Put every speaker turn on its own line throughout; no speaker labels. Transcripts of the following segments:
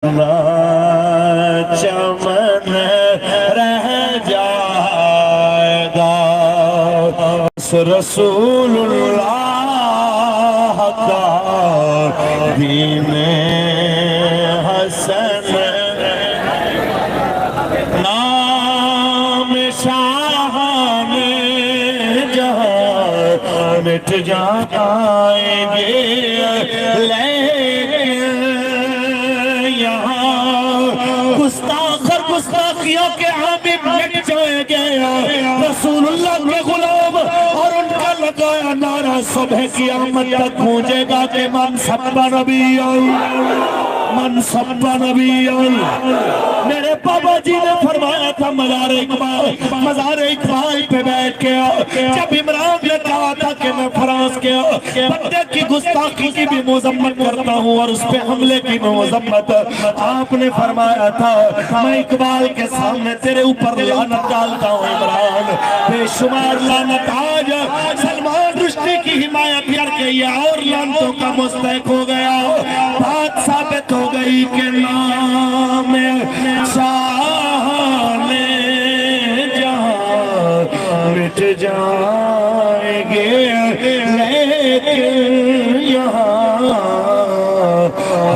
چمن رہ جائے گا رسول اللہ کا دین حسن نام شاہان جہاں مٹ جائیں گے گستاخیوں کے عامل مٹ جائیں گے رسول اللہ کے غلام اور ان کا لگایا نعرہ صبح قیامت تک گونجے گا کہ من سب نبی من سب نبی میرے بابا جی نے فرمایا تھا مزار اقبال پہ بیٹھ کے جب عمران نے کہا تھا کہ میں فرانس کے بندے کی گستاخی کی بھی مذمت کرتا ہوں اور اس پہ حملے کی بھی مذمت آپ نے فرمایا تھا میں اقبال کے سامنے تیرے اوپر لعنت ڈالتا ہوں عمران بے شمار لعنت آج سلمان رشدی کی حمایت کر کے یہ اور لعنتوں کا مستحق ہو گیا بات ثابت ہو گئی کہ نام شاہان جہاں مٹ جائیں گے لیکن یہاں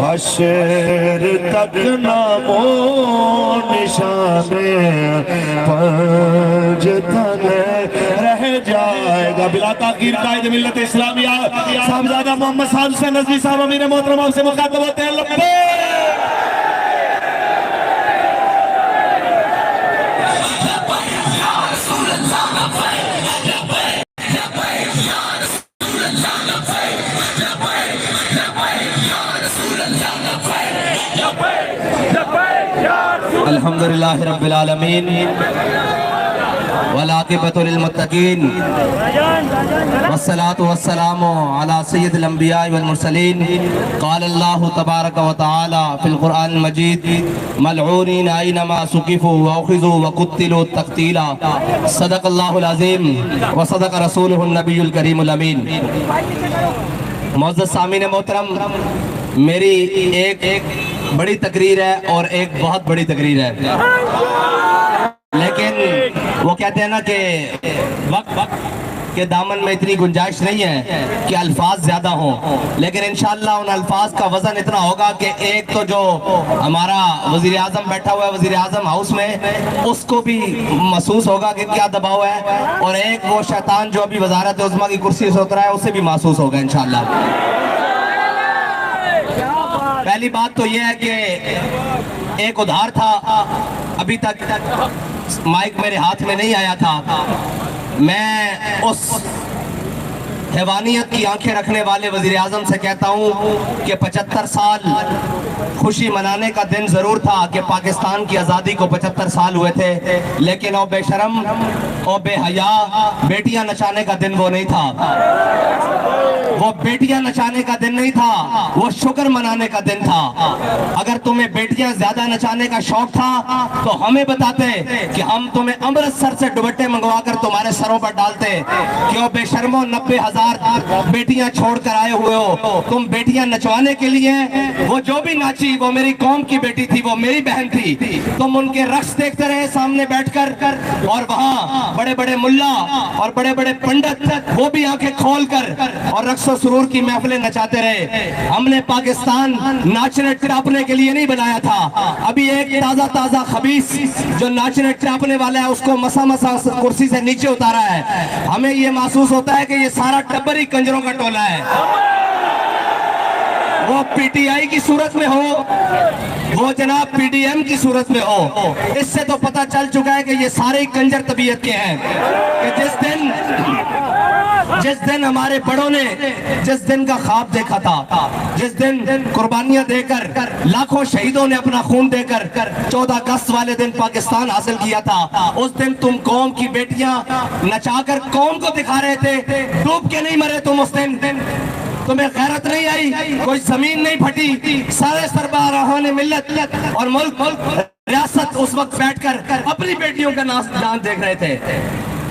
حشر تک نام و نشان پنج تن رہ جائے گا بلا تاخیر قائد ملت اسلامیہ صاحبزادہ محمد صاحب سے نظری صاحب امیر محترم آپ سے مخاطب ہوتے ہیں لبیک
الحمدللہ رب العالمین والعاقبۃ للمتقین والصلاة والسلام علی سید الانبیاء والمرسلین قال اللہ تبارک و تعالی فی القرآن المجید ملعونین اینما ثقفوا واخذوا وقتلوا تقتیلا صدق اللہ العظیم وصدق رسولہ النبی الکریم الامین معزز سامعین محترم میری ایک بڑی تقریر ہے اور ایک بہت بڑی تقریر ہے لیکن وہ کہتے ہیں نا کہ وقت کے دامن میں اتنی گنجائش نہیں ہے کہ الفاظ زیادہ ہوں لیکن انشاءاللہ ان الفاظ کا وزن اتنا ہوگا کہ ایک تو جو ہمارا وزیر اعظم بیٹھا ہوا ہے وزیر اعظم ہاؤس میں اس کو بھی محسوس ہوگا کہ کیا دباؤ ہے اور ایک وہ شیطان جو ابھی وزارت عظمیٰ کی کرسی سے اترا ہے اسے بھی محسوس ہوگا انشاءاللہ پہلی بات تو یہ ہے کہ ایک ادھار تھا ابھی تک مائک میرے ہاتھ میں نہیں آیا تھا میں اس حیوانیت کی آنکھیں رکھنے والے وزیر اعظم سے کہتا ہوں کہ 75 سال خوشی منانے کا دن ضرور تھا کہ پاکستان کی آزادی کو 75 سال ہوئے تھے لیکن او بے شرم او بے حیا بیٹیاں نچانے کا دن وہ نہیں تھا وہ بیٹیاں نچانے کا دن نہیں تھا وہ شکر منانے کا دن تھا اگر تمہیں بیٹیاں زیادہ نچانے کا شوق تھا تو ہمیں بتاتے کہ ہم تمہیں امرتسر سے دوپٹے منگوا کر تمہارے سروں پر ڈالتے کہ او بے شرمو 90,000 بیٹیاں چھوڑ کر آئے ہوئے ہو تم بیٹیاں نچوانے کے لیے وہ جو بھی ناچی وہ میری قوم کی بیٹی تھی وہ میری بہن تھی تم ان کے رقص دیکھتے رہے سامنے بیٹھ کر اور وہاں بڑے بڑے ملا اور بڑے بڑے پنڈت وہ بھی آنکھیں کھول کر اور رقص و سرور کی محفلیں نچاتے رہے ہم نے پاکستان ناچنے ٹراپنے کے لیے نہیں بنایا تھا ابھی ایک تازہ خبیث جو ناچنے ٹراپنے والا ہے اس کو مسا کرسی سے نیچے اتارا ہے ہمیں یہ محسوس ہوتا ہے کہ یہ سارا ٹبر ہی کنجروں کا ٹولہ ہے وہ پی ٹی آئی کی صورت میں ہو وہ جناب پی ڈی ایم کی صورت میں ہو اس سے تو پتہ چل چکا ہے کہ یہ سارے کنجر طبیعت کے ہیں کہ جس دن ہمارے بڑوں نے جس دن کا خواب دیکھا تھا جس دن قربانیاں دے کر لاکھوں شہیدوں نے اپنا خون دے کر 14 اگست والے دن پاکستان حاصل کیا تھا اس دن تم قوم کی بیٹیاں نچا کر قوم کو دکھا رہے تھے ڈوب کے نہیں مرے تم اس دن تمہیں غیرت نہیں آئی کوئی زمین نہیں پھٹی سارے سربراہان ملت اور ملک ریاست اس وقت بیٹھ کر اپنی بیٹیوں کا نام دیکھ رہے تھے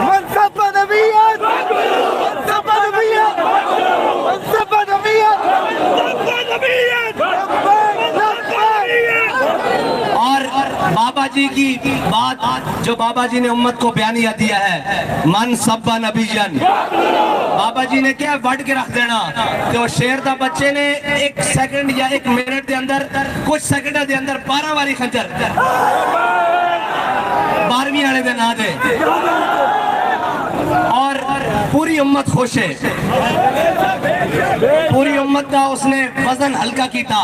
منصب نبیت منصب نبیت منصب نبیت
اور بابا جی کی بات جو بابا جی نے امت کو بیانیہ دیا ہے، من سب نبیجن، بابا جی نے کیا وڈ کے رکھ دینا کہ وہ شیر دا بچے نے ایک سیکنڈ یا ایک منٹ دے اندر، کچھ سیکنڈ دے اندر 12 واری خنجر 12ویں آنے دے نہ دے، اور پوری امت خوش ہے، پوری امت کا اس نے وزن ہلکا کی تھا۔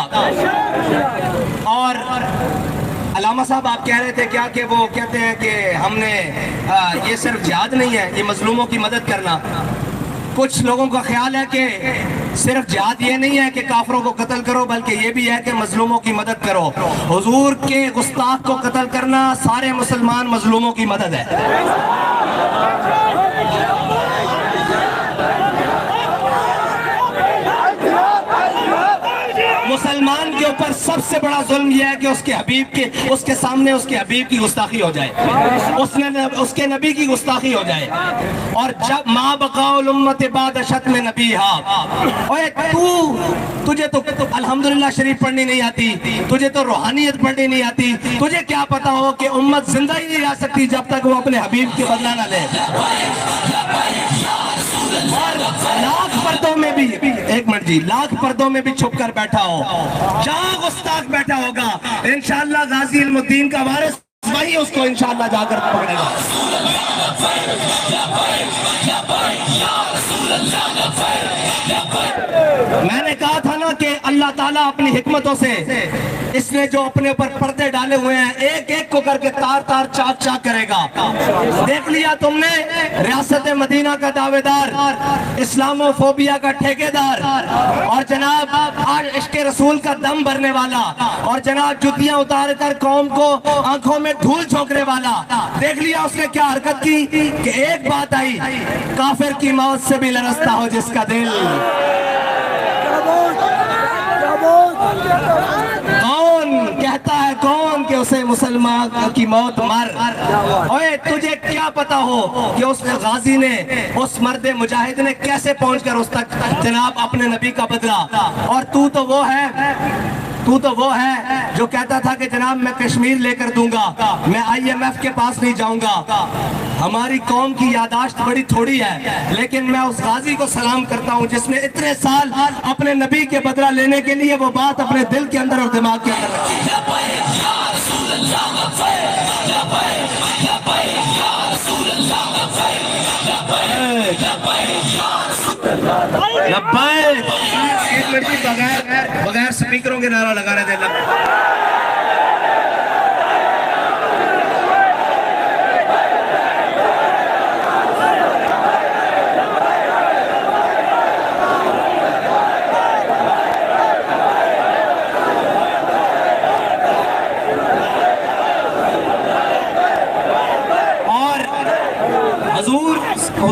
اور علامہ صاحب آپ کہہ رہے تھے کیا کہ وہ کہتے ہیں کہ ہم نے یہ صرف جہاد نہیں ہے، یہ مظلوموں کی مدد کرنا۔ کچھ لوگوں کا خیال ہے کہ صرف جہاد یہ نہیں ہے کہ کافروں کو قتل کرو، بلکہ یہ بھی ہے کہ مظلوموں کی مدد کرو۔ حضور کے گستاخ کو قتل کرنا سارے مسلمان مظلوموں کی مدد ہے۔ مسلمان کے اوپر سب سے بڑا ظلم یہ ہے کہ اس کے سامنے اس کے حبیب کی گستاخی ہو جائے، اس کے نبی کی گستاخی ہو جائے۔ اور جب ما بقاء الامت بعد شتم نبیہا، اوے تجھے تو الحمدللہ شریف پڑھنی نہیں آتی، تجھے تو روحانیت پڑھنی نہیں آتی، تجھے کیا پتا ہو کہ امت زندہ ہی نہیں رہ سکتی جب تک وہ اپنے حبیب کے بدلہ نہ لے۔ اور لاکھ پردوں میں بھی، ایک منٹ جی، لاکھ پردوں میں بھی چھپ کر بیٹھا ہو، جہاں گستاخ بیٹھا ہوگا انشاءاللہ غازی علم الدین کا وارث وہی اس کو انشاءاللہ جا کر پکڑے گا۔ میں نے کہا تھا نا کہ اللہ تعالیٰ اپنی حکمتوں سے اس نے جو اپنے اوپر پردے ڈالے ہوئے ہیں ایک ایک کو کر کے تار تار چاک چاک کرے گا۔ دیکھ لیا تم نے ریاست مدینہ کا دعوے دار، اسلامو فوبیا کا ٹھیکیدار، اور جناب آج عشق رسول کا دم بھرنے والا، اور جناب جتیاں اتار کر قوم کو آنکھوں میں دھول جھونکنے والا، دیکھ لیا اس نے کیا حرکت کی کہ ایک بات آئی، کافر کی موت سے بھی لرزتا ہو جس کا دل۔ کون کہتا ہے کون کہ اسے مسلمان کی موت مر؟ اوے تجھے کیا پتا ہو کہ اس غازی نے، اس مرد مجاہد نے کیسے پہنچ کر اس تک جناب اپنے نبی کا بدلا؟ اور تو تو وہ ہے جو کہتا تھا کہ جناب میں کشمیر لے کر دوں گا، میں IMF کے پاس نہیں جاؤں گا۔ ہماری قوم کی یاداشت بڑی تھوڑی ہے، لیکن میں اس غازی کو سلام کرتا ہوں جس نے اتنے سال اپنے نبی کے بدلہ لینے کے لیے وہ بات اپنے دل کے اندر اور دماغ کے اندر رکھی۔ لبیک، ایک منٹ کی بغیر سپیکروں کے نعرہ لگا رہے تھے۔